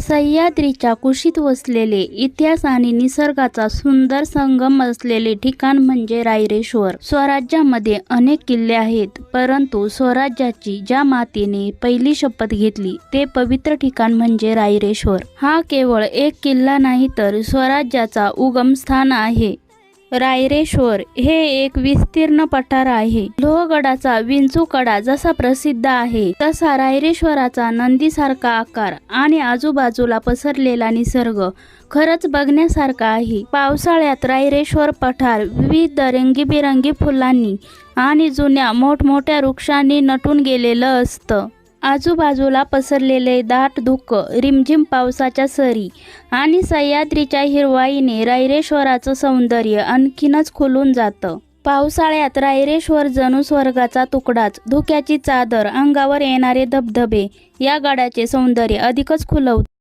सह्याद्रीच्या कुशीत वसलेले इतिहास आणि निसर्गाचा सुंदर संगम असलेले ठिकाण म्हणजे रायरेश्वर। स्वराज्यामध्ये अनेक किल्ले आहेत, परंतु स्वराज्याची ज्या मातेने पहिली शपथ घेतली ते पवित्र ठिकाण म्हणजे रायरेश्वर। हा केवळ एक किल्ला नाही तर स्वराज्याचा उगम स्थान आहे। रायरेश्वर हे एक विस्तीर्ण पठार आहे। लोहगडाचा विंचूकडा जसा प्रसिद्ध आहे तसा रायरेश्वराचा नंदीसारखा आकार आणि आजूबाजूला पसरलेला निसर्ग खरंच बघण्यासारखा आहे। पावसाळ्यात रायरेश्वर पठार विविध रंगीबेरंगी फुलांनी आणि जुन्या मोठमोठ्या वृक्षांनी नटून गेलेलं असतं। आजूबाजूला पसरलेले दाट धुकं, रिमझिम पावसाच्या सरी आणि सह्याद्रीच्या हिरवाईने रायरेश्वराचं सौंदर्य आणखीनच खुलून जातं। पावसाळ्यात रायरेश्वर जणू स्वर्गाचा तुकडाच। धुक्याची चादर, अंगावर येणारे धबधबे या गडाचे सौंदर्य अधिकच खुलवतात।